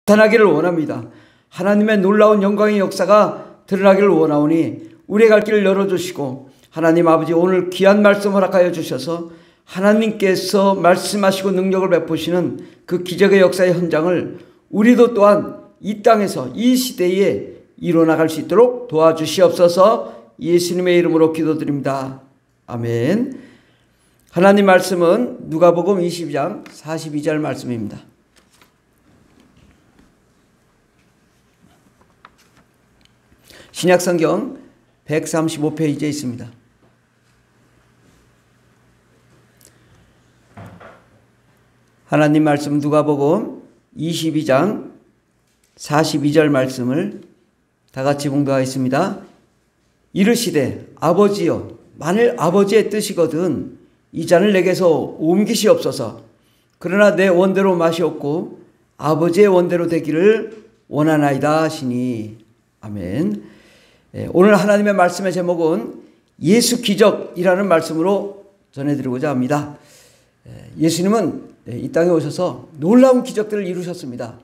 나타나기를 원합니다. 하나님의 놀라운 영광의 역사가 드러나기를 원하오니 우리의 갈 길을 열어주시고 하나님 아버지 오늘 귀한 말씀 허락하여 주셔서 하나님께서 말씀하시고 능력을 베푸시는 그 기적의 역사의 현장을 우리도 또한 이 땅에서 이 시대에 이뤄나갈 수 있도록 도와주시옵소서. 예수님의 이름으로 기도드립니다. 아멘. 하나님 말씀은 누가복음 22장 42절 말씀입니다. 신약성경 135페이지에 있습니다. 하나님 말씀 누가복음 22장 42절 말씀을 다 같이 봉독하겠습니다. 이르시되 아버지여 만일 아버지의 뜻이거든 이 잔을 내게서 옮기시옵소서. 그러나 내 원대로 마시옵고 아버지의 원대로 되기를 원하나이다 하시니. 아멘. 오늘 하나님의 말씀의 제목은 예수 기적이라는 말씀으로 전해드리고자 합니다. 예수님은 이 땅에 오셔서 놀라운 기적들을 이루셨습니다.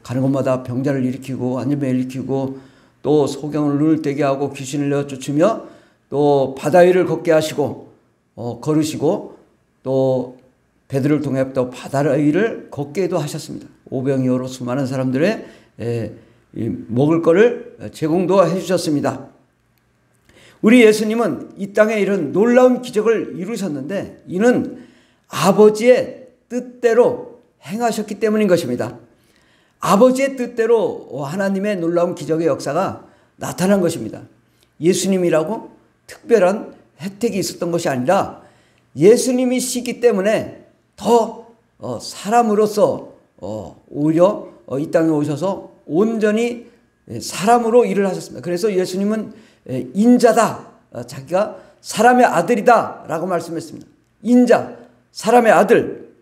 가는 곳마다 병자를 일으키고 안전병을 일으키고 또 소경을 눈을 떼게 하고 귀신을 내어쫓으며 또 바다 위를 걷게 하시고 걸으시고 또 베드로를 통해 또 바다 위를 걷게도 하셨습니다. 오병이어로 수많은 사람들의 먹을 거를 제공도 해주셨습니다. 우리 예수님은 이 땅에 이런 놀라운 기적을 이루셨는데 이는 아버지의 뜻대로 행하셨기 때문인 것입니다. 아버지의 뜻대로 하나님의 놀라운 기적의 역사가 나타난 것입니다. 예수님이라고 특별한 혜택이 있었던 것이 아니라 예수님이시기 때문에 더 사람으로서 오히려 이 땅에 오셔서 온전히 사람으로 일을 하셨습니다. 그래서 예수님은 인자다. 자기가 사람의 아들이다 라고 말씀했습니다. 인자, 사람의 아들.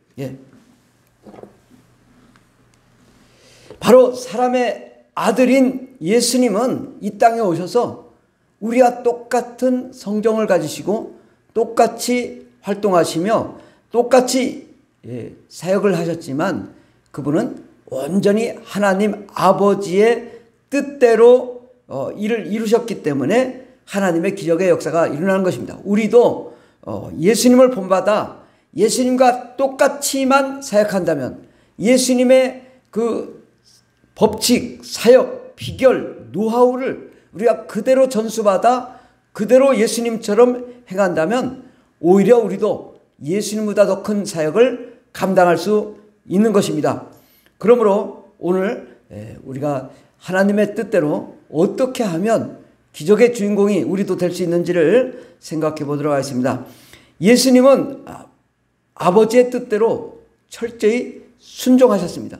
바로 사람의 아들인 예수님은 이 땅에 오셔서 우리와 똑같은 성정을 가지시고 똑같이 활동하시며 똑같이 사역을 하셨지만 그분은 온전히 하나님 아버지의 뜻대로 일을 이루셨기 때문에 하나님의 기적의 역사가 일어나는 것입니다. 우리도 예수님을 본받아 예수님과 똑같이만 사역한다면 예수님의 그 법칙, 사역, 비결, 노하우를 우리가 그대로 전수받아 그대로 예수님처럼 행한다면 오히려 우리도 예수님보다 더 큰 사역을 감당할 수 있는 것입니다. 그러므로 오늘 우리가 하나님의 뜻대로 어떻게 하면 기적의 주인공이 우리도 될 수 있는지를 생각해 보도록 하겠습니다. 예수님은 아버지의 뜻대로 철저히 순종하셨습니다.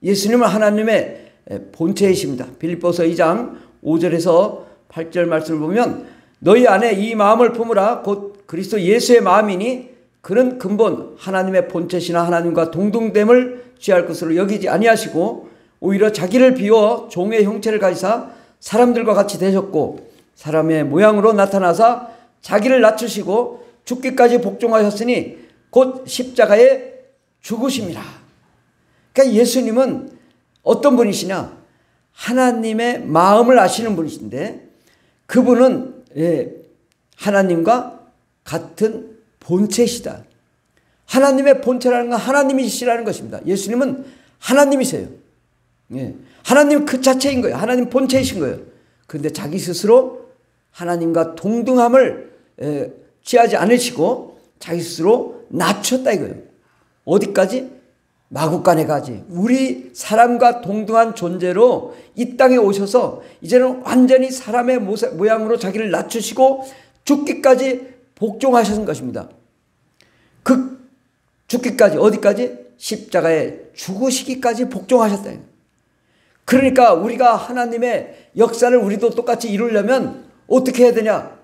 예수님은 하나님의 본체이십니다. 빌립보서 2장 5절에서 8절 말씀을 보면 너희 안에 이 마음을 품으라 곧 그리스도 예수의 마음이니 그는 근본 하나님의 본체시나 하나님과 동등됨을 취할 것으로 여기지 아니하시고 오히려 자기를 비워 종의 형체를 가지사 사람들과 같이 되셨고 사람의 모양으로 나타나사 자기를 낮추시고 죽기까지 복종하셨으니 곧 십자가에 죽으심이라. 그러니까 예수님은 어떤 분이시냐? 하나님의 마음을 아시는 분이신데 그분은 하나님과 같은 본체시다. 하나님의 본체라는 건 하나님이시라는 것입니다. 예수님은 하나님이세요. 하나님 그 자체인 거예요. 하나님 본체이신 거예요. 그런데 자기 스스로 하나님과 동등함을 취하지 않으시고 자기 스스로 낮췄다 이거예요. 어디까지? 마구간에까지. 우리 사람과 동등한 존재로 이 땅에 오셔서 이제는 완전히 사람의 모양으로 자기를 낮추시고 죽기까지 복종하셨던 것입니다. 그 죽기까지 어디까지? 십자가에 죽으시기까지 복종하셨다. 그러니까 우리가 하나님의 역사를 우리도 똑같이 이루려면 어떻게 해야 되냐?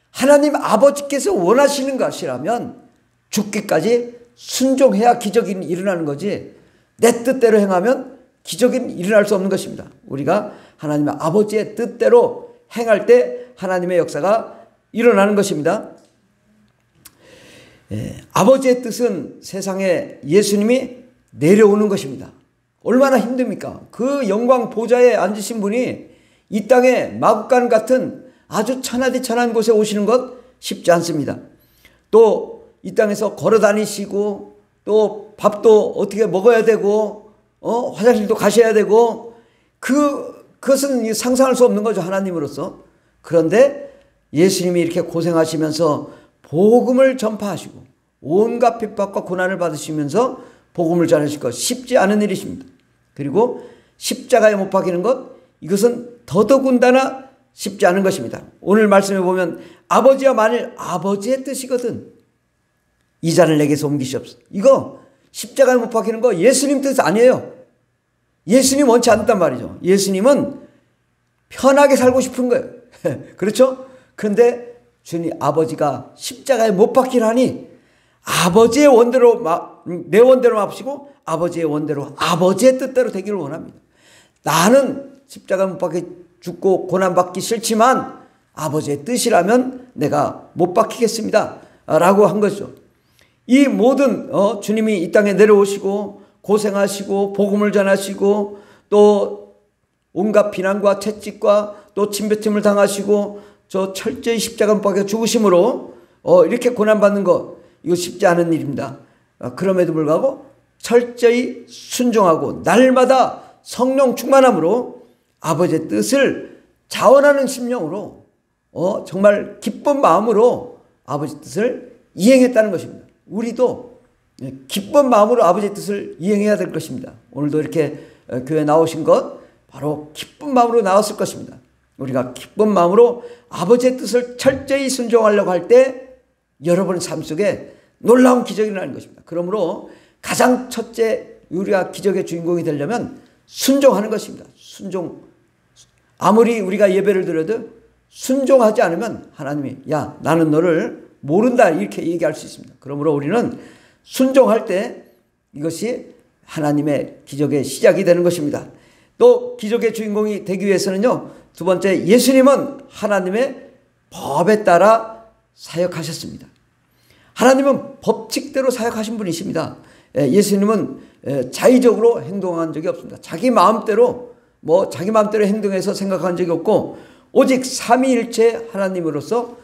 하나님 아버지께서 원하시는 것이라면 죽기까지 순종해야 기적이 일어나는 거지 내 뜻대로 행하면 기적이 일어날 수 없는 것입니다. 우리가 하나님의 아버지의 뜻대로 행할 때 하나님의 역사가 일어나는 것입니다. 아버지의 뜻은 세상에 예수님이 내려오는 것입니다. 얼마나 힘듭니까? 그 영광 보좌에 앉으신 분이 이 땅에 마구간 같은 아주 천하디천한 곳에 오시는 것 쉽지 않습니다. 또 이 땅에서 걸어 다니시고 또 밥도 어떻게 먹어야 되고 화장실도 가셔야 되고 그것은 상상할 수 없는 거죠, 하나님으로서. 그런데 예수님이 이렇게 고생하시면서 복음을 전파하시고 온갖 핍박과 고난을 받으시면서 복음을 전하실 것 쉽지 않은 일이십니다. 그리고 십자가에 못 박히는 것, 이것은 더더군다나 쉽지 않은 것입니다. 오늘 말씀에 보면 아버지야 만일 아버지의 뜻이거든 이 잔을 내게서 옮기시옵소서. 이거 십자가에 못 박히는 거 예수님 뜻 아니에요. 예수님 원치 않단 말이죠. 예수님은 편하게 살고 싶은 거예요. 그렇죠? 그런데 주님 아버지가 십자가에 못 박히라니 아버지의 원대로 내 원대로 마시고 아버지의 원대로 아버지의 뜻대로 되기를 원합니다. 나는 십자가에 못 박혀 죽고 고난받기 싫지만 아버지의 뜻이라면 내가 못 박히겠습니다 라고 한 거죠. 이 모든 주님이 이 땅에 내려오시고 고생하시고 복음을 전하시고 또 온갖 비난과 채찍과 또 침뱉음을 당하시고 저 철저히 십자가 못 박혀 죽으심으로 이렇게 고난받는 것 이거 쉽지 않은 일입니다. 그럼에도 불구하고 철저히 순종하고 날마다 성령 충만함으로 아버지의 뜻을 자원하는 심령으로 정말 기쁜 마음으로 아버지 뜻을 이행했다는 것입니다. 우리도 기쁜 마음으로 아버지의 뜻을 이행해야 될 것입니다. 오늘도 이렇게 교회에 나오신 것 바로 기쁜 마음으로 나왔을 것입니다. 우리가 기쁜 마음으로 아버지의 뜻을 철저히 순종하려고 할 때 여러분의 삶 속에 놀라운 기적이 일어나는 것입니다. 그러므로 가장 첫째 우리가 기적의 주인공이 되려면 순종하는 것입니다. 순종. 아무리 우리가 예배를 드려도 순종하지 않으면 하나님이 야 나는 너를 모른다 이렇게 얘기할 수 있습니다. 그러므로 우리는 순종할 때 이것이 하나님의 기적의 시작이 되는 것입니다. 또 기적의 주인공이 되기 위해서는요. 두 번째 예수님은 하나님의 법에 따라 사역하셨습니다. 하나님은 법칙대로 사역하신 분이십니다. 예수님은 자의적으로 행동한 적이 없습니다. 자기 마음대로 행동해서 생각한 적이 없고 오직 삼위일체 하나님으로서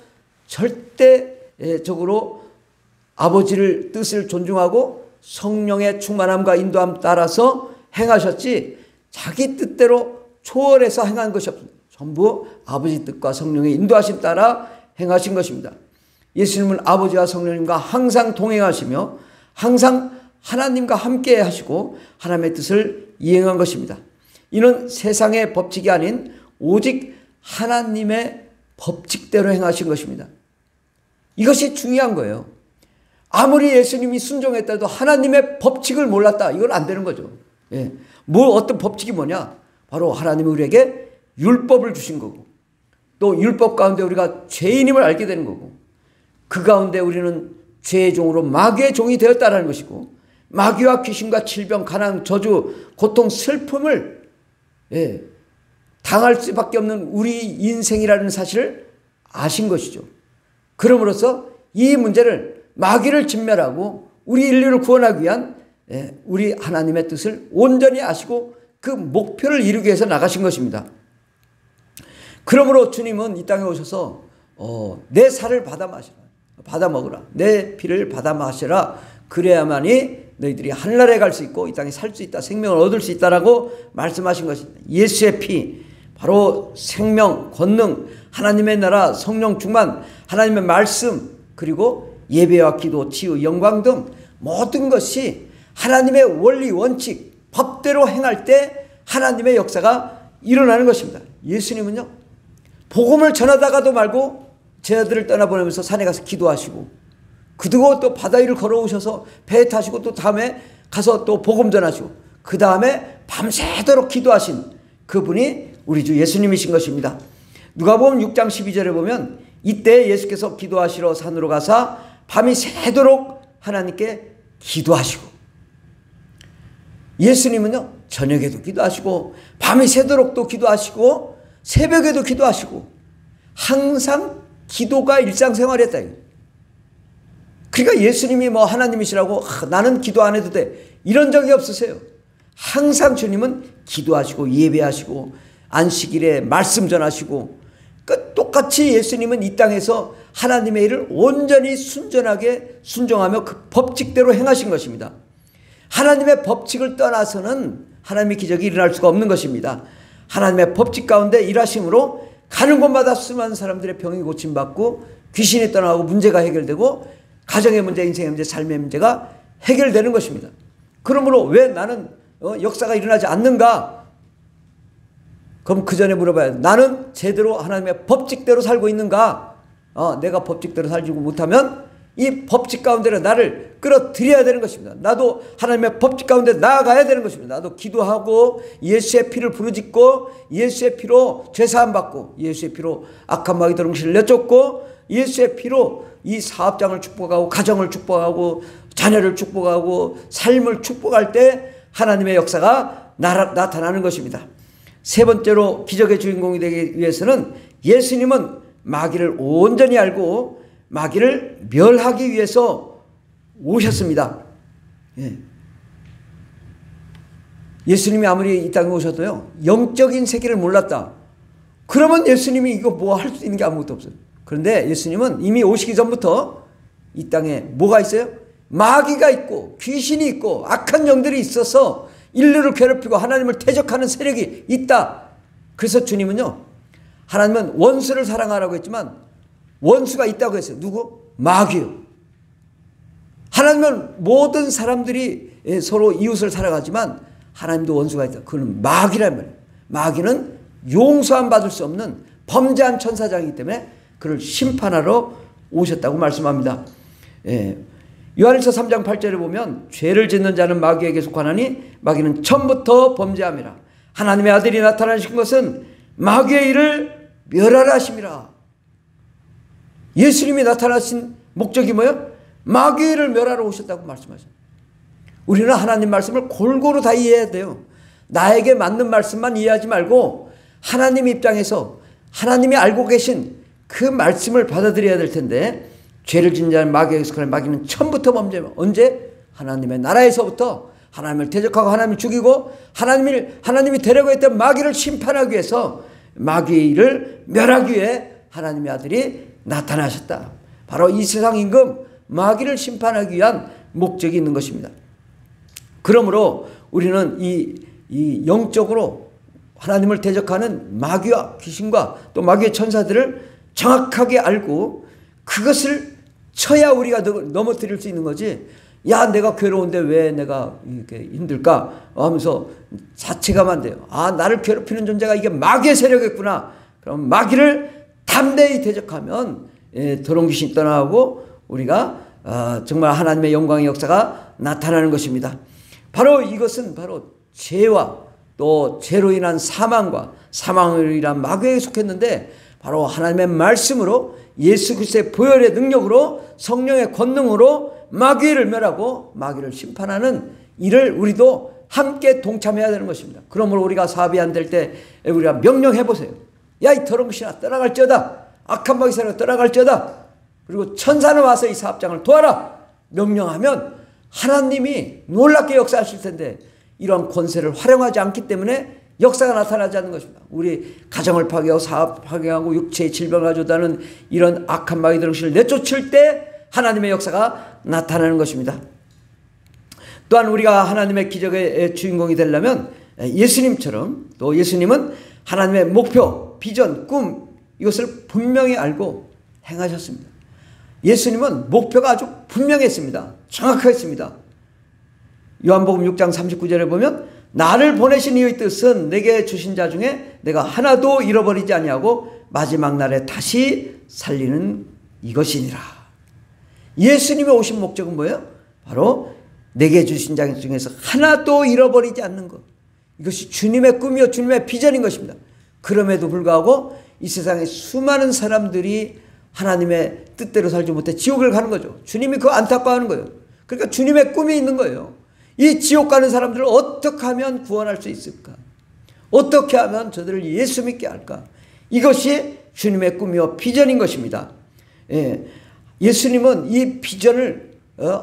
절대적으로 아버지를 뜻을 존중하고 성령의 충만함과 인도함 따라서 행하셨지 자기 뜻대로 초월해서 행한 것이 없습니다. 전부 아버지 뜻과 성령의 인도하심 따라 행하신 것입니다. 예수님은 아버지와 성령님과 항상 동행하시며 항상 하나님과 함께 하시고 하나님의 뜻을 이행한 것입니다. 이는 세상의 법칙이 아닌 오직 하나님의 법칙대로 행하신 것입니다. 이것이 중요한 거예요. 아무리 예수님이 순종했다도 하나님의 법칙을 몰랐다. 이건 안 되는 거죠. 어떤 법칙이 뭐냐? 바로 하나님이 우리에게 율법을 주신 거고 또 율법 가운데 우리가 죄인임을 알게 되는 거고 그 가운데 우리는 죄의 종으로 마귀의 종이 되었다는 것이고 마귀와 귀신과 질병, 가난, 저주, 고통, 슬픔을 당할 수밖에 없는 우리 인생이라는 사실을 아신 것이죠. 그럼으로써 이 문제를 마귀를 진멸하고 우리 인류를 구원하기 위한 우리 하나님의 뜻을 온전히 아시고 그 목표를 이루기 위해서 나가신 것입니다. 그러므로 주님은 이 땅에 오셔서 내 살을 받아 마시라. 받아 먹으라. 내 피를 받아 마시라. 그래야만이 너희들이 하늘나라에 갈 수 있고 이 땅에 살 수 있다. 생명을 얻을 수 있다라고 말씀하신 것입니다. 예수의 피, 바로 생명, 권능, 하나님의 나라, 성령 충만, 하나님의 말씀, 그리고 예배와 기도, 치유, 영광 등 모든 것이 하나님의 원리, 원칙, 법대로 행할 때 하나님의 역사가 일어나는 것입니다. 예수님은요, 복음을 전하다가도 말고 제 아들을 떠나보내면서 산에 가서 기도하시고 그리고 또 바다 위를 걸어오셔서 배에 타시고 또 다음에 가서 또 복음 전하시고 그 다음에 밤새도록 기도하신 그분이 우리 주 예수님이신 것입니다. 누가복음 6장 12절에 보면 이때 예수께서 기도하시러 산으로 가사 밤이 새도록 하나님께 기도하시고 예수님은요 저녁에도 기도하시고 밤이 새도록 또 기도하시고 새벽에도 기도하시고 항상 기도가 일상생활이었다. 그러니까 예수님이 하나님이시라고 나는 기도 안 해도 돼 이런 적이 없으세요. 항상 주님은 기도하시고 예배하시고 안식일에 말씀 전하시고, 똑같이 예수님은 이 땅에서 하나님의 일을 온전히 순전하게 순종하며 그 법칙대로 행하신 것입니다. 하나님의 법칙을 떠나서는 하나님의 기적이 일어날 수가 없는 것입니다. 하나님의 법칙 가운데 일하심으로 가는 곳마다 수많은 사람들의 병이 고침받고 귀신이 떠나고 문제가 해결되고 가정의 문제, 인생의 문제, 삶의 문제가 해결되는 것입니다. 그러므로 왜 나는 역사가 일어나지 않는가? 그럼 그 전에 물어봐야 돼. 나는 제대로 하나님의 법칙대로 살고 있는가? 내가 법칙대로 살지 못하면 이 법칙 가운데로 나를 끌어들여야 되는 것입니다. 나도 하나님의 법칙 가운데 나아가야 되는 것입니다. 나도 기도하고 예수의 피를 부르짖고 예수의 피로 죄사함 받고 예수의 피로 악한 마귀 들ong실을 내쫓고 예수의 피로 이 사업장을 축복하고 가정을 축복하고 자녀를 축복하고 삶을 축복할 때 하나님의 역사가 나타나는 것입니다. 세 번째로 기적의 주인공이 되기 위해서는 예수님은 마귀를 온전히 알고 마귀를 멸하기 위해서 오셨습니다. 예수님이 아무리 이 땅에 오셔도요, 영적인 세계를 몰랐다. 그러면 예수님이 이거 뭐 할 수 있는 게 아무것도 없어요. 그런데 예수님은 이미 오시기 전부터 이 땅에 뭐가 있어요? 마귀가 있고 귀신이 있고 악한 영들이 있어서 인류를 괴롭히고 하나님을 대적하는 세력이 있다. 그래서 주님은요, 하나님은 원수를 사랑하라고 했지만 원수가 있다고 했어요. 누구? 마귀요. 하나님은 모든 사람들이 서로 이웃을 사랑하지만 하나님도 원수가 있다. 그건 마귀란 말이에요. 마귀는 용서함 받을 수 없는 범죄한 천사장이기 때문에 그를 심판하러 오셨다고 말씀합니다. 요한일서 3장 8절에 보면 죄를 짓는 자는 마귀에게 속하나니 마귀는 처음부터 범죄함이라. 하나님의 아들이 나타나신 것은 마귀의 일을 멸하라 하심이라. 예수님이 나타나신 목적이 뭐예요? 마귀의 일을 멸하러 오셨다고 말씀하셨어요. 우리는 하나님 말씀을 골고루 다 이해해야 돼요. 나에게 맞는 말씀만 이해하지 말고 하나님 입장에서 하나님이 알고 계신 그 말씀을 받아들여야 될 텐데, 죄를 짓는 자는 마귀에게 속하는 마귀는 처음부터 범죄면 언제? 하나님의 나라에서부터 하나님을 대적하고 하나님을 죽이고 하나님이 되려고 했던 마귀를 심판하기 위해서 마귀를 멸하기 위해 하나님의 아들이 나타나셨다. 바로 이 세상 임금 마귀를 심판하기 위한 목적이 있는 것입니다. 그러므로 우리는 이 영적으로 하나님을 대적하는 마귀와 귀신과 또 마귀의 천사들을 정확하게 알고 그것을 쳐야 우리가 넘어뜨릴 수 있는 거지. 야, 내가 괴로운데 왜 내가 이렇게 힘들까 하면서 자책하면 안 돼요. 나를 괴롭히는 존재가 이게 마귀의 세력이구나. 그럼 마귀를 담대히 대적하면 더러운 귀신이 떠나고 우리가 정말 하나님의 영광의 역사가 나타나는 것입니다. 바로 이것은 바로 죄와 또 죄로 인한 사망과 사망으로 인한 마귀에게 속했는데, 바로 하나님의 말씀으로 예수 그리스도의 보혈의 능력으로 성령의 권능으로 마귀를 멸하고 마귀를 심판하는 일을 우리도 함께 동참해야 되는 것입니다. 그러므로 우리가 사업이 안 될 때 우리가 명령해 보세요. 야, 이 더러운 것이나 떠나갈지어다. 악한 마귀 세력아 떠나갈지어다. 그리고 천사는 와서 이 사업장을 도와라. 명령하면 하나님이 놀랍게 역사하실 텐데, 이러한 권세를 활용하지 않기 때문에 역사가 나타나지 않는 것입니다. 우리 가정을 파괴하고 사업 파괴하고 육체의 질병을 가져다는 이런 악한 마귀 들ong실을 내쫓을 때 하나님의 역사가 나타나는 것입니다. 또한 우리가 하나님의 기적의 주인공이 되려면 예수님처럼, 또 예수님은 하나님의 목표, 비전, 꿈, 이것을 분명히 알고 행하셨습니다. 예수님은 목표가 아주 분명했습니다. 정확했습니다. 요한복음 6장 39절에 보면 나를 보내신 이의 뜻은 내게 주신 자 중에 내가 하나도 잃어버리지 아니하고 마지막 날에 다시 살리는 이것이니라. 예수님의 오신 목적은 뭐예요? 바로 내게 주신 자 중에서 하나도 잃어버리지 않는 것. 이것이 주님의 꿈이요 주님의 비전인 것입니다. 그럼에도 불구하고 이 세상에 수많은 사람들이 하나님의 뜻대로 살지 못해 지옥을 가는 거죠. 주님이 그거 안타까워하는 거예요. 그러니까 주님의 꿈이 있는 거예요. 이 지옥 가는 사람들을 어떻게 하면 구원할 수 있을까? 어떻게 하면 저들을 예수 믿게 할까? 이것이 주님의 꿈이요 비전인 것입니다. 예수님은 이 비전을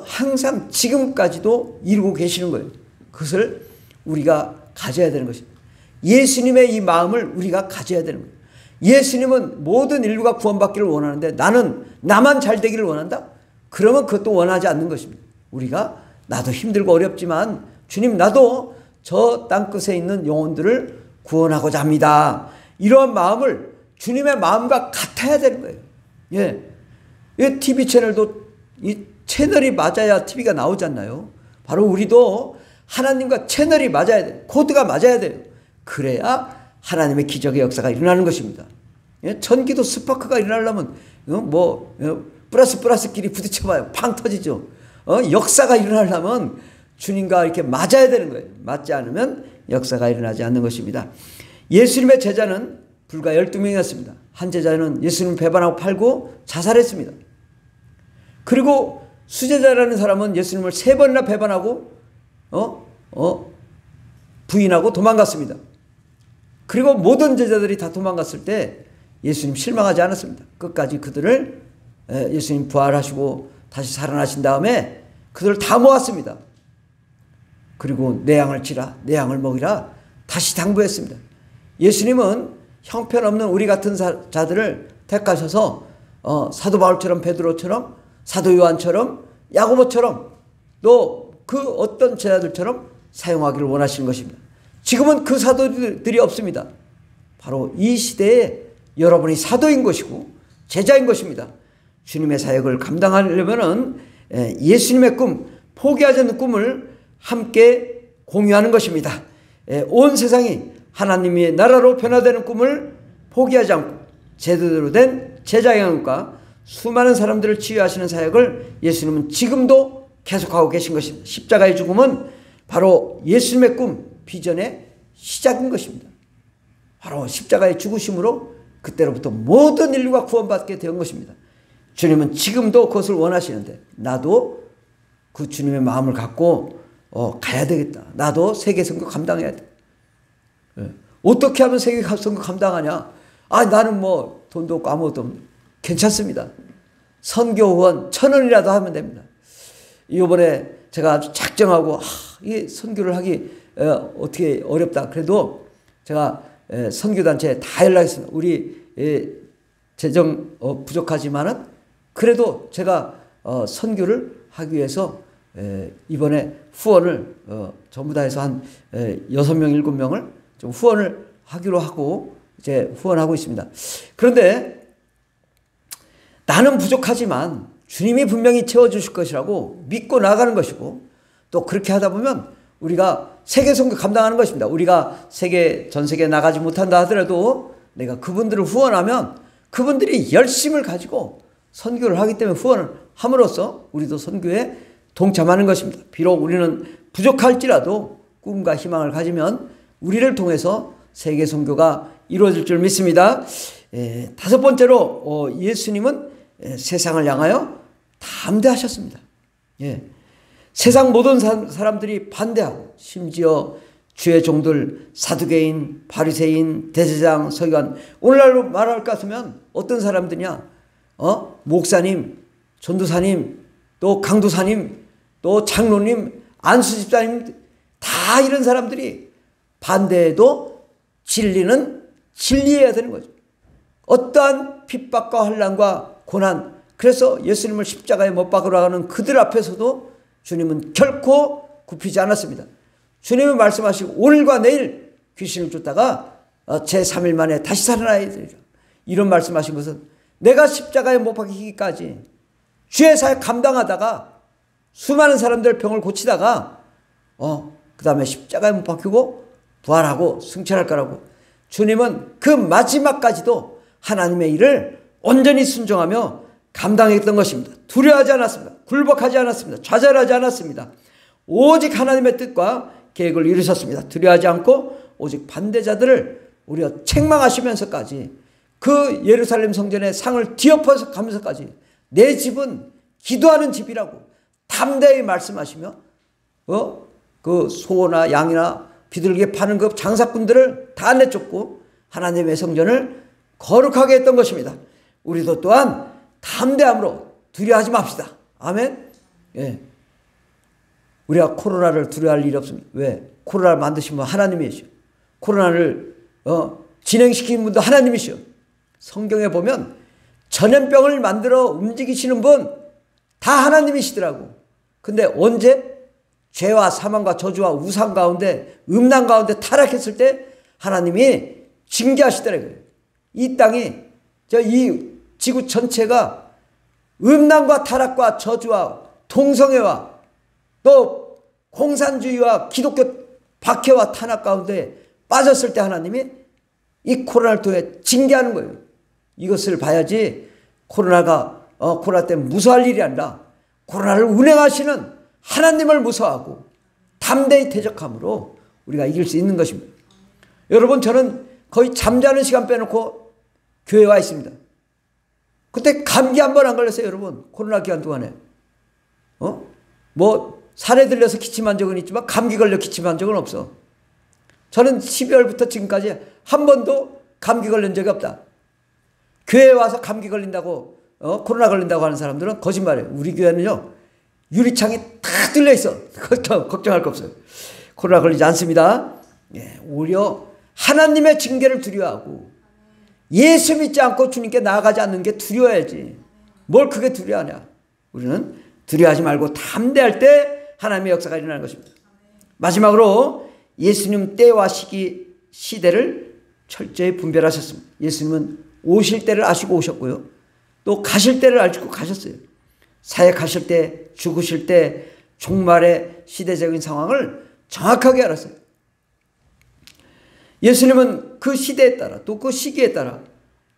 항상 지금까지도 이루고 계시는 거예요. 그것을 우리가 가져야 되는 것입니다. 예수님의 이 마음을 우리가 가져야 되는 거예요. 예수님은 모든 인류가 구원받기를 원하는데 나는 나만 잘 되기를 원한다? 그러면 그것도 원하지 않는 것입니다. 우리가 나도 힘들고 어렵지만 주님 나도 저 땅끝에 있는 영혼들을 구원하고자 합니다. 이러한 마음을 주님의 마음과 같아야 되는 거예요. 예. 이 TV 채널도 이 채널이 맞아야 TV가 나오지 않나요? 바로 우리도 하나님과 채널이 맞아야 돼요. 코드가 맞아야 돼요. 그래야 하나님의 기적의 역사가 일어나는 것입니다. 예? 전기도 스파크가 일어나려면 플러스끼리 부딪혀봐요. 팡 터지죠. 역사가 일어나려면 주님과 이렇게 맞아야 되는 거예요. 맞지 않으면 역사가 일어나지 않는 것입니다. 예수님의 제자는 불과 12명이었습니다. 한 제자는 예수님을 배반하고 팔고 자살했습니다. 그리고 수제자라는 사람은 예수님을 3번이나 배반하고 부인하고 도망갔습니다. 그리고 모든 제자들이 다 도망갔을 때 예수님 실망하지 않았습니다. 끝까지 그들을 예수님 부활하시고 다시 살아나신 다음에 그들을 다 모았습니다. 그리고 내 양을 치라, 내 양을 먹이라 다시 당부했습니다. 예수님은 형편없는 우리 같은 자들을 택하셔서 사도 바울처럼, 베드로처럼, 사도 요한처럼, 야고보처럼 또 그 어떤 제자들처럼 사용하기를 원하시는 것입니다. 지금은 그 사도들이 없습니다. 바로 이 시대에 여러분이 사도인 것이고 제자인 것입니다. 주님의 사역을 감당하려면 예수님의 꿈, 포기하지 않는 꿈을 함께 공유하는 것입니다. 온 세상이 하나님의 나라로 변화되는 꿈을 포기하지 않고 제대로 된 제자의 영과 수많은 사람들을 치유하시는 사역을 예수님은 지금도 계속하고 계신 것입니다. 십자가의 죽음은 바로 예수님의 꿈, 비전의 시작인 것입니다. 바로 십자가의 죽으심으로 그때로부터 모든 인류가 구원받게 된 것입니다. 주님은 지금도 그것을 원하시는데 나도 그 주님의 마음을 갖고 가야 되겠다. 나도 세계선교 감당해야 돼. 어떻게 하면 세계선교 감당하냐? 나는 돈도 없고 아무것도 없는. 괜찮습니다. 선교 후원 1,000원이라도 하면 됩니다. 이번에 제가 아주 작정하고 이 선교를 하기 어떻게 어렵다. 그래도 제가 선교단체에 다 연락했습니다. 우리 재정 부족하지만은 그래도 제가 선교를 하기 위해서 이번에 후원을 전부 다 해서 한 6명, 7명을 좀 후원을 하기로 하고 이제 후원하고 있습니다. 그런데 나는 부족하지만 주님이 분명히 채워주실 것이라고 믿고 나가는 것이고 또 그렇게 하다 보면 우리가 세계 선교 감당하는 것입니다. 우리가 전 세계에 나가지 못한다 하더라도 내가 그분들을 후원하면 그분들이 열심을 가지고 선교를 하기 때문에 후원을 함으로써 우리도 선교에 동참하는 것입니다. 비록 우리는 부족할지라도 꿈과 희망을 가지면 우리를 통해서 세계 선교가 이루어질 줄 믿습니다. 5번째로 예수님은 세상을 향하여 담대하셨습니다. 세상 모든 사람들이 반대하고 심지어 주의 종들 사두개인, 바리새인, 대제사장, 서기관 오늘날로 말할 것 같으면 어떤 사람들이냐? 목사님, 전도사님, 또 강도사님, 또 장로님, 안수집사님 다 이런 사람들이 반대해도 진리는 진리해야 되는 거죠. 어떠한 핍박과 환난과 고난, 그래서 예수님을 십자가에 못 박으러 가는 그들 앞에서도 주님은 결코 굽히지 않았습니다. 주님은 말씀하시고 오늘과 내일 귀신을 쫓다가 제3일 만에 다시 살아나야 되리라. 이런 말씀하신 것은 내가 십자가에 못 박히기까지 주의 사역 감당하다가 수많은 사람들 병을 고치다가 그 다음에 십자가에 못 박히고 부활하고 승천할 거라고. 주님은 그 마지막까지도 하나님의 일을 온전히 순종하며 감당했던 것입니다. 두려워하지 않았습니다. 굴복하지 않았습니다. 좌절하지 않았습니다. 오직 하나님의 뜻과 계획을 이루셨습니다. 두려워하지 않고 오직 반대자들을 우리가 책망하시면서까지 그 예루살렘 성전의 상을 뒤엎어서 가면서까지 내 집은 기도하는 집이라고 담대히 말씀하시며 그 소나 양이나 비둘기에 파는 그 장사꾼들을 다 내쫓고 하나님의 성전을 거룩하게 했던 것입니다. 우리도 또한 담대함으로 두려워하지 맙시다. 아멘. 우리가 코로나를 두려워할 일이 없습니다. 왜? 코로나를 만드신 분 하나님이시오. 코로나를 진행시킨 분도 하나님이시오. 성경에 보면 전염병을 만들어 움직이시는 분 다 하나님이시더라고. 근데 언제? 죄와 사망과 저주와 우상 가운데, 음란 가운데 타락했을 때 하나님이 징계하시더라고요. 이 땅이, 이 지구 전체가 음란과 타락과 저주와 동성애와 또 공산주의와 기독교 박해와 탄압 가운데 빠졌을 때 하나님이 이 코로나를 통해 징계하는 거예요. 이것을 봐야지 코로나 때문에 무서워할 일이 아니라 코로나를 운행하시는 하나님을 무서워하고 담대히 대적함으로 우리가 이길 수 있는 것입니다. 여러분, 저는 거의 잠자는 시간 빼놓고 교회에 와 있습니다. 그때 감기 한 번 안 걸렸어요, 여러분. 코로나 기간 동안에. 살에 들려서 기침한 적은 있지만 감기 걸려 기침한 적은 없어. 저는 12월부터 지금까지 한 번도 감기 걸린 적이 없다. 교회에 와서 감기 걸린다고 코로나 걸린다고 하는 사람들은 거짓말이에요. 우리 교회는요, 유리창이 다 뚫려 있어. 걱정할 거 없어요. 코로나 걸리지 않습니다. 예, 오히려 하나님의 징계를 두려워하고 예수 믿지 않고 주님께 나아가지 않는 게 두려워야지. 뭘 그게 두려워하냐. 우리는 두려워하지 말고 담대할 때 하나님의 역사가 일어나는 것입니다. 마지막으로 예수님 때와 시대를 철저히 분별하셨습니다. 예수님은 오실 때를 아시고 오셨고요. 또 가실 때를 알고 가셨어요. 사역하실 때, 죽으실 때, 종말의 시대적인 상황을 정확하게 알았어요. 예수님은 그 시대에 따라 또 그 시기에 따라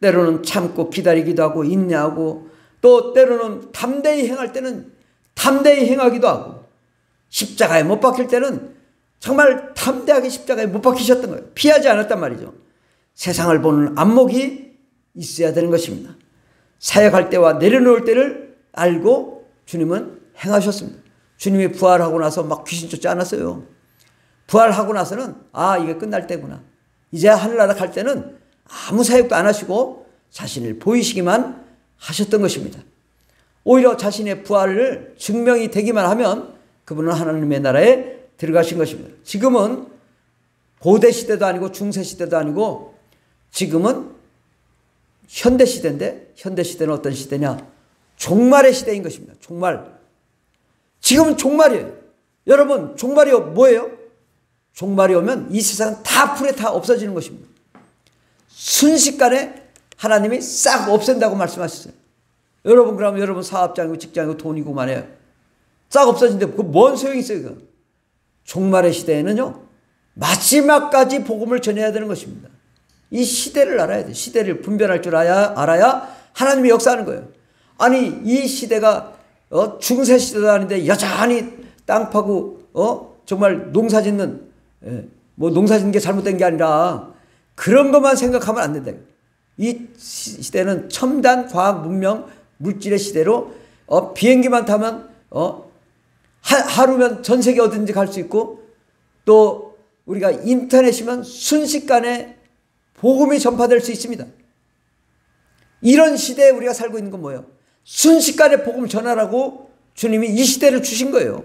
때로는 참고 기다리기도 하고 인내하고 또 때로는 담대히 행할 때는 담대히 행하기도 하고 십자가에 못 박힐 때는 정말 담대하게 십자가에 못 박히셨던 거예요. 피하지 않았단 말이죠. 세상을 보는 안목이 있어야 되는 것입니다. 사역할 때와 내려놓을 때를 알고 주님은 행하셨습니다. 주님이 부활하고 나서 막 귀신 쫓지 않았어요. 부활하고 나서는 이게 끝날 때구나. 이제 하늘나라 갈 때는 아무 사역도 안 하시고 자신을 보이시기만 하셨던 것입니다. 오히려 자신의 부활을 증명이 되기만 하면 그분은 하나님의 나라에 들어가신 것입니다. 지금은 고대시대도 아니고 중세시대도 아니고 지금은 현대시대인데 현대시대는 어떤 시대냐? 종말의 시대인 것입니다. 종말. 지금은 종말이에요. 여러분, 종말이 뭐예요? 종말이 오면 이 세상은 다 풀에 다 없어지는 것입니다. 순식간에 하나님이 싹 없앤다고 말씀하셨어요. 여러분, 그러면 여러분 사업장이고 직장이고 돈이고 말이에요. 싹 없어진데 그 뭔 소용이 있어요? 이거. 종말의 시대에는요, 마지막까지 복음을 전해야 되는 것입니다. 이 시대를 알아야 돼. 시대를 분별할 줄 알아야 하나님이 역사하는 거예요. 아니, 이 시대가 중세 시대도 아닌데 여전히 땅 파고 정말 농사 짓는, 농사 짓는 게 잘못된 게 아니라 그런 것만 생각하면 안 된다. 이 시대는 첨단 과학 문명 물질의 시대로 비행기만 타면 하루면 전 세계 어디든지 갈 수 있고, 또 우리가 인터넷이면 순식간에 복음이 전파될 수 있습니다. 이런 시대에 우리가 살고 있는 건 뭐예요? 순식간에 복음을 전하라고 주님이 이 시대를 주신 거예요.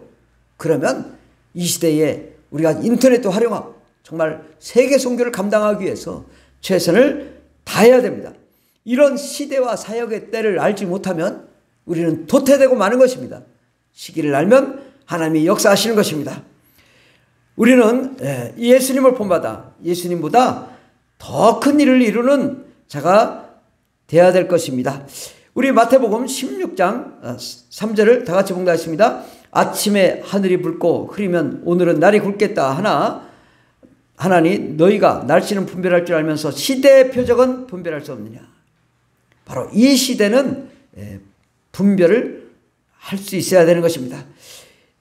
그러면 이 시대에 우리가 인터넷도 활용하고 정말 세계 선교를 감당하기 위해서 최선을 다해야 됩니다. 이런 시대와 사역의 때를 알지 못하면 우리는 도태되고 마는 것입니다. 시기를 알면 하나님이 역사하시는 것입니다. 우리는 예수님을 본받아 예수님보다 더 큰 일을 이루는 자가 되어야 될 것입니다. 우리 마태복음 16장 3절을 다 같이 봉독하겠습니다. 아침에 하늘이 붉고 흐리면 오늘은 날이 굵겠다 하나니 너희가 날씨는 분별할 줄 알면서 시대의 표적은 분별할 수 없느냐. 바로 이 시대는 분별을 할 수 있어야 되는 것입니다.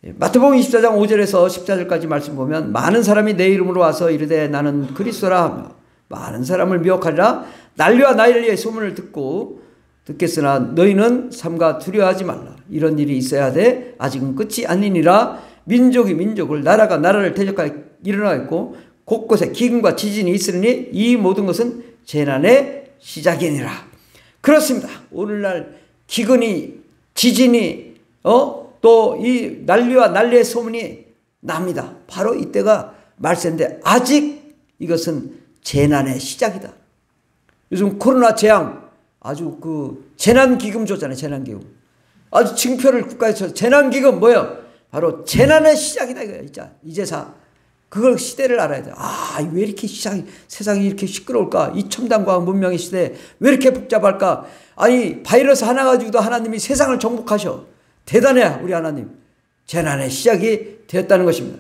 마태복음 24장 5절에서 14절까지 말씀 보면 많은 사람이 내 이름으로 와서 이르되 나는 그리스도라 하며 많은 사람을 미혹하리라. 난리와 난리의 소문을 듣겠으나 너희는 삼가 두려워하지 말라. 이런 일이 있어야 돼. 아직은 끝이 아니니라. 민족이 민족을 나라가 나라를 대적하여 일어나겠고 곳곳에 기근과 지진이 있으니 이 모든 것은 재난의 시작이니라. 그렇습니다. 오늘날 기근이 지진이 또 이 난리와 난리의 소문이 납니다. 바로 이때가 말세인데 아직 이것은 재난의 시작이다. 요즘 코로나 재앙 아주 그 재난기금 줬잖아요. 재난기금. 아주 징표를 국가에서 재난기금 뭐예요? 바로 재난의 시작이다 이거예요. 이제사. 그걸 시대를 알아야 돼. 왜 이렇게 세상이 이렇게 시끄러울까? 이 첨단과학 문명의 시대에 왜 이렇게 복잡할까? 아니 바이러스 하나 가지고도 하나님이 세상을 정복하셔. 대단해 우리 하나님. 재난의 시작이 되었다는 것입니다.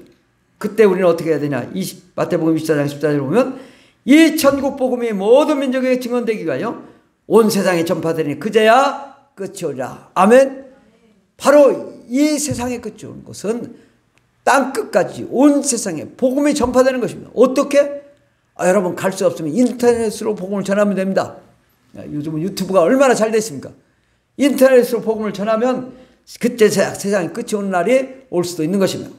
그때 우리는 어떻게 해야 되냐? 마태복음 24장 14절에 보면 이 천국 복음이 모든 민족에게 증언되기 위하여 온 세상에 전파되니 그제야 끝이 오리라. 아멘. 바로 이 세상의 끝이 오는 것은 땅끝까지 온 세상에 복음이 전파되는 것입니다. 어떻게? 여러분 갈 수 없으면 인터넷으로 복음을 전하면 됩니다. 요즘은 유튜브가 얼마나 잘 됐습니까? 인터넷으로 복음을 전하면 그때 세상의 끝이 오는 날이 올 수도 있는 것입니다.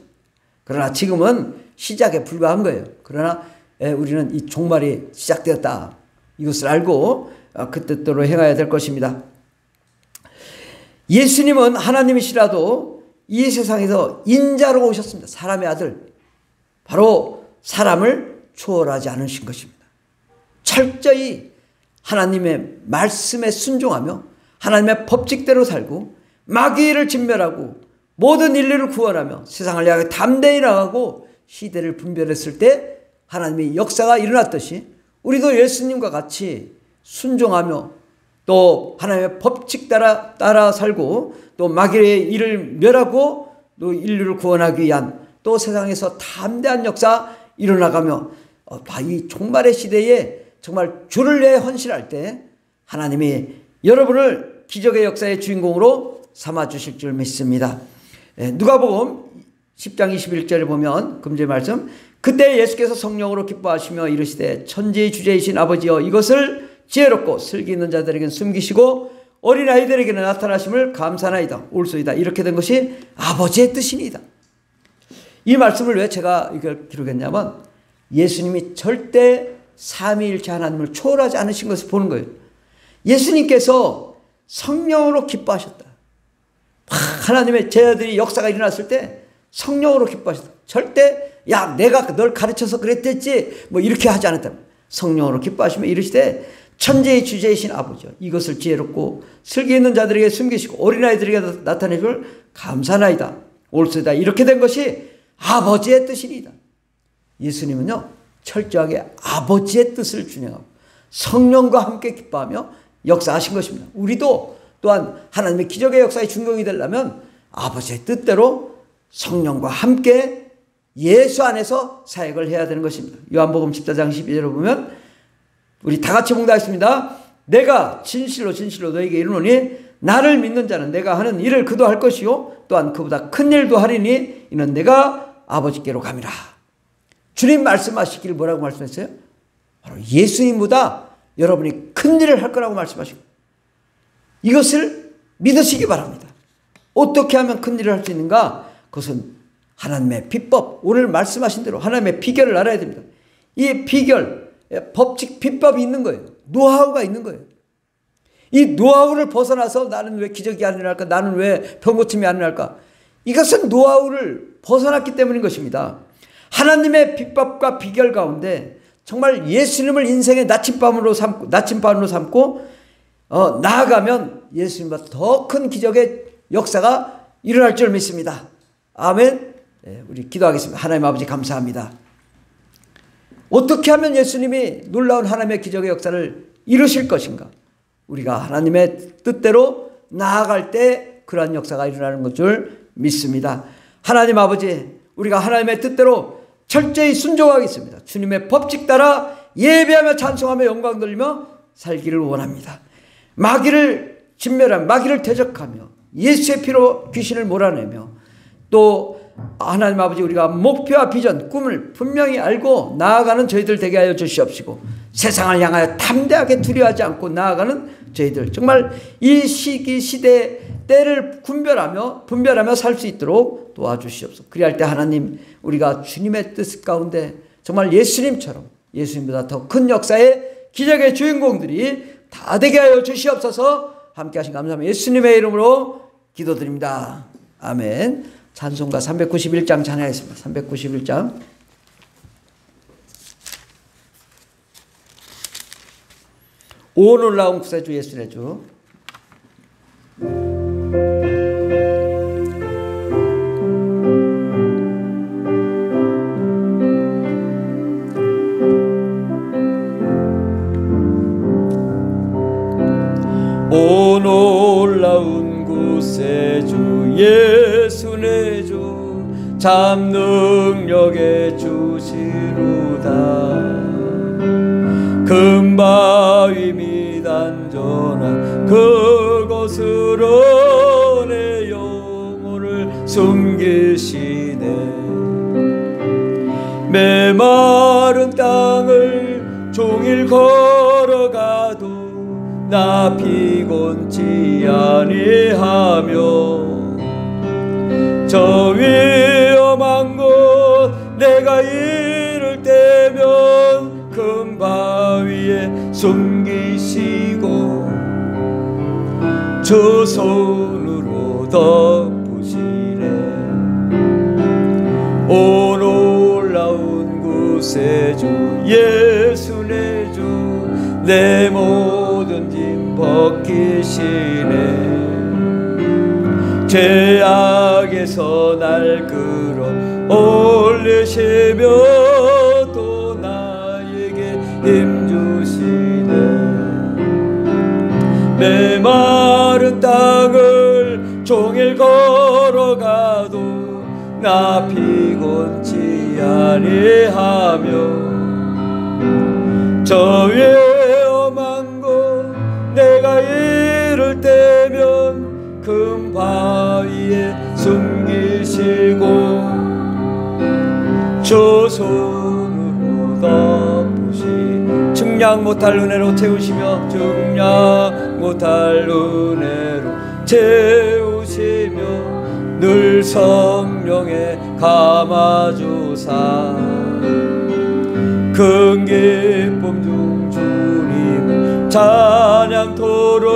그러나 지금은 시작에 불과한 거예요. 그러나 우리는 이 종말이 시작되었다. 이것을 알고 그 뜻대로 행해야 될 것입니다. 예수님은 하나님이시라도 이 세상에서 인자로 오셨습니다. 사람의 아들. 바로 사람을 초월하지 않으신 것입니다. 철저히 하나님의 말씀에 순종하며 하나님의 법칙대로 살고 마귀를 진멸하고 모든 인류를 구원하며 세상을 향해 담대히 나가고 시대를 분별했을 때 하나님의 역사가 일어났듯이 우리도 예수님과 같이 순종하며 또 하나님의 법칙 따라 살고 또 마귀의 일을 멸하고 또 인류를 구원하기 위한 또 세상에서 담대한 역사 일어나가며 이 종말의 시대에 정말 주를 위해 헌신할 때 하나님이 여러분을 기적의 역사의 주인공으로 삼아주실 줄 믿습니다. 누가복음 10장 21절에 보면 금주의 말씀, 그때 예수께서 성령으로 기뻐하시며 이르시되 천지의 주제이신 아버지여 이것을 지혜롭고 슬기 있는 자들에게는 숨기시고 어린아이들에게는 나타나심을 감사나이다. 옳소이다. 이렇게 된 것이 아버지의 뜻이니이다. 이 말씀을 왜 제가 이걸 기록했냐면 예수님이 절대 삼위일체 하나님을 초월하지 않으신 것을 보는 거예요. 예수님께서 성령으로 기뻐하셨다. 하나님의 제자들이 역사가 일어났을 때 성령으로 기뻐하셨다. 절대 내가 널 가르쳐서 그랬댔지 뭐 이렇게 하지 않았다. 성령으로 기뻐하시며 이르시되 천지의 주제이신 아버지여 이것을 지혜롭고 슬기 있는 자들에게 숨기시고 어린아이들에게 나타내줄 감사나이다. 옳소이다. 이렇게 된 것이 아버지의 뜻이니이다. 예수님은요 철저하게 아버지의 뜻을 준행하고 성령과 함께 기뻐하며 역사하신 것입니다. 우리도 또한 하나님의 기적의 역사의 중공이 되려면 아버지의 뜻대로 성령과 함께 예수 안에서 사역을 해야 되는 것입니다. 요한복음 14장 12절을 보면 우리 다 같이 봉독하겠습니다. 내가 진실로 진실로 너에게 이르노니 나를 믿는 자는 내가 하는 일을 그도 할 것이요 또한 그보다 큰 일도 하리니 이는 내가 아버지께로 감이라. 주님 말씀하시기를 뭐라고 말씀했어요? 바로 예수님보다 여러분이 큰 일을 할 거라고 말씀하시고 이것을 믿으시기 바랍니다. 어떻게 하면 큰 일을 할 수 있는가? 그것은 하나님의 비법, 오늘 말씀하신 대로 하나님의 비결을 알아야 됩니다. 이 비결, 법칙, 비법이 있는 거예요. 노하우가 있는 거예요. 이 노하우를 벗어나서 나는 왜 기적이 안 일어날까? 나는 왜 병고침이 안 일어날까? 이것은 노하우를 벗어났기 때문인 것입니다. 하나님의 비법과 비결 가운데 정말 예수님을 인생의 나침반으로 삼고 나아가면 예수님보다 더 큰 기적의 역사가 일어날 줄 믿습니다. 아멘. 우리 기도하겠습니다. 하나님 아버지 감사합니다. 어떻게 하면 예수님이 놀라운 하나님의 기적의 역사를 이루실 것인가? 우리가 하나님의 뜻대로 나아갈 때 그러한 역사가 일어나는 것 줄 믿습니다. 하나님 아버지, 우리가 하나님의 뜻대로 철저히 순종하겠습니다. 주님의 법칙 따라 예배하며 찬송하며 영광 돌리며 살기를 원합니다. 마귀를 진멸하며 마귀를 대적하며 예수의 피로 귀신을 몰아내며 또 하나님 아버지 우리가 목표와 비전, 꿈을 분명히 알고 나아가는 저희들 되게 하여 주시옵시고 세상을 향하여 담대하게 두려워하지 않고 나아가는 저희들 정말 이 시기 시대 때를 분별하며 살 수 있도록 도와주시옵소서. 그리할 때 하나님 우리가 주님의 뜻 가운데 정말 예수님처럼 예수님보다 더 큰 역사의 기적의 주인공들이 다 되게 하여 주시옵소서. 함께 하신 감사합니다. 예수님의 이름으로 기도드립니다. 아멘. 찬송가 391장 찬양하겠습니다. 391장 오 놀라운 구세주 예수의 주. 오 놀라운 구세주 예수 내 주 참 능력의 주시로다. 금바위 및 안전한 그곳으로 내 영혼을 숨기시네. 메마른 땅을 종일 걸어가도 나 피곤치 아니하며 저 위험한 곳 내가 이를 때면 금바위에 숨기시고 주 손으로 덮으시네. 오 놀라운 구세주 예수 내 주 내 모든 짐 벗기시네. 죄악에서 날 끌어 올리시며 또 나에게 힘주시네. 메마른 땅을 종일 걸어가도 나 피곤치 아니하며 저 위험한 곳 내가 이를 때면 금바위에 숨기시고 주 손으로 덮으시. 측량 못할 은혜로 채우시며 측량 못할 은혜로 채우시며 늘 성령에 감아주사 큰 기쁨 중 주님을 찬양토록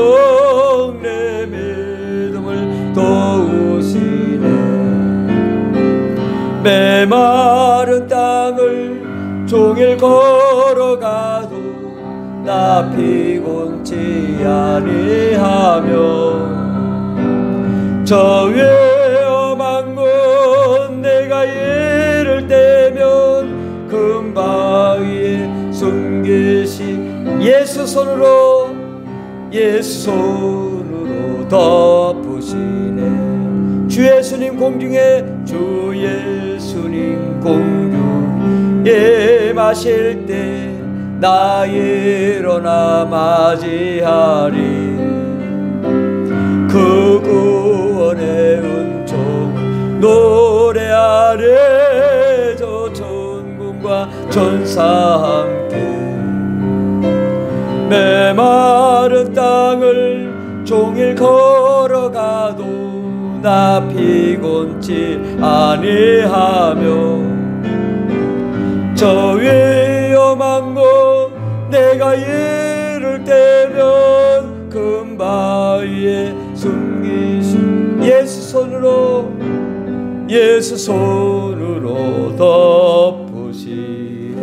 내 믿음을 도우시네. 메마른 땅을 종일 걸어가도 나 피곤치 아니하며 저 위험한 곳 내가 이를 때면 금바위에 숨기시 예수 손으로 덮으시네. 주 예수님 공중에 주 예수님 공중에 마실 때 나 일어나 맞이하리. 그 구원의 은총 노래하리. 저 천군과 천사 함께 메마른 땅을 종일 걸어가도 나 피곤치 아니하며 저 위험한 곳 내가 이를 때면 금바위에 숨기신 예수 손으로 덮으시네.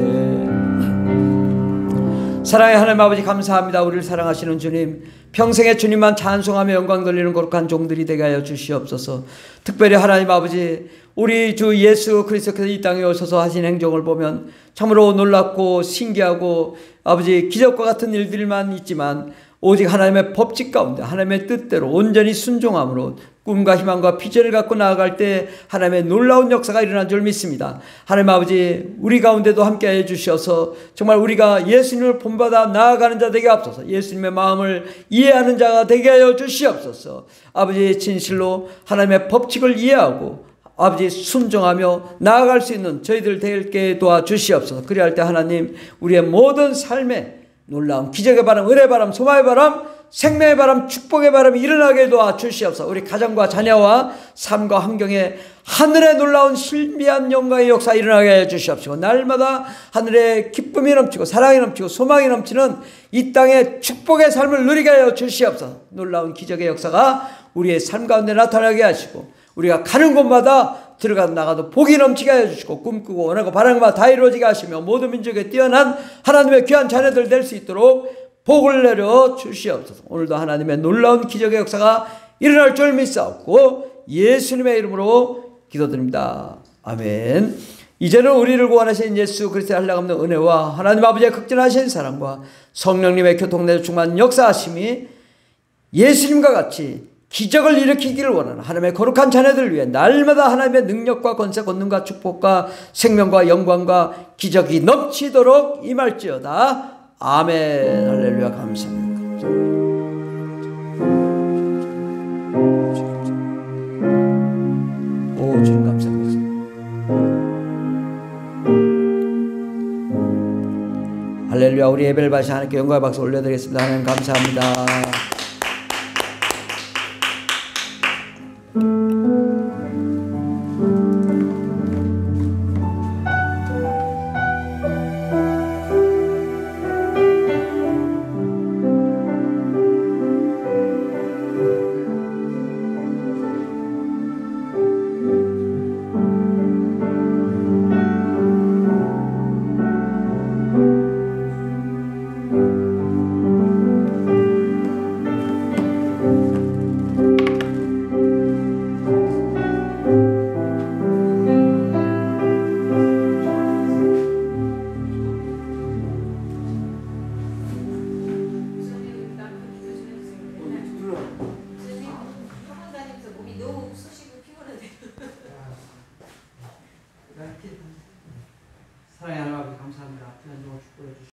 사랑의 하나님 아버지 감사합니다. 우리를 사랑하시는 주님, 평생에 주님만 찬송하며 영광 돌리는 거룩한 종들이 되게 하여 주시옵소서. 특별히 하나님 아버지, 우리 주 예수 그리스도께서 이 땅에 오셔서 하신 행정을 보면 참으로 놀랍고 신기하고 아버지 기적과 같은 일들만 있지만 오직 하나님의 법칙 가운데 하나님의 뜻대로 온전히 순종함으로 꿈과 희망과 비전을 갖고 나아갈 때 하나님의 놀라운 역사가 일어난 줄 믿습니다. 하나님 아버지, 우리 가운데도 함께해 주셔서 정말 우리가 예수님을 본받아 나아가는 자 되게 하옵소서. 예수님의 마음을 이해하는 자가 되게 하여 주시옵소서. 아버지, 진실로 하나님의 법칙을 이해하고 아버지 순종하며 나아갈 수 있는 저희들 되게 도와주시옵소서. 그리할 때 하나님, 우리의 모든 삶에 놀라운 기적의 바람, 은혜의 바람, 소망의 바람, 생명의 바람, 축복의 바람이 일어나게 도와주시옵소서. 우리 가정과 자녀와 삶과 환경에 하늘의 놀라운 신비한 영광의 역사 일어나게 해주시옵시고, 날마다 하늘의 기쁨이 넘치고 사랑이 넘치고 소망이 넘치는 이 땅의 축복의 삶을 누리게 하여 주시옵소서. 놀라운 기적의 역사가 우리의 삶 가운데 나타나게 하시고, 우리가 가는 곳마다 들어가도 나가도 복이 넘치게 해주시고, 꿈꾸고 원하고 바라는 바 다 이루어지게 하시며 모든 민족에 뛰어난 하나님의 귀한 자녀들 될 수 있도록 복을 내려 주시옵소서. 오늘도 하나님의 놀라운 기적의 역사가 일어날 줄 믿사옵고 예수님의 이름으로 기도드립니다. 아멘. 이제는 우리를 구원하신 예수 그리스도의 한량없는 은혜와 하나님 아버지의 극진하신 사랑과 성령님의 교통내에 충만 역사하심이 예수님과 같이 기적을 일으키기를 원하는 하나님의 거룩한 자녀들을 위해 날마다 하나님의 능력과 권세, 권능과 축복과 생명과 영광과 기적이 넘치도록 임할지어다. 아멘. 할렐루야. 감사합니다. 오, 주님 감사합니다. 할렐루야. 우리 예배를 받으신 하나님께 영광의 박수 올려드리겠습니다. 하나님 감사합니다.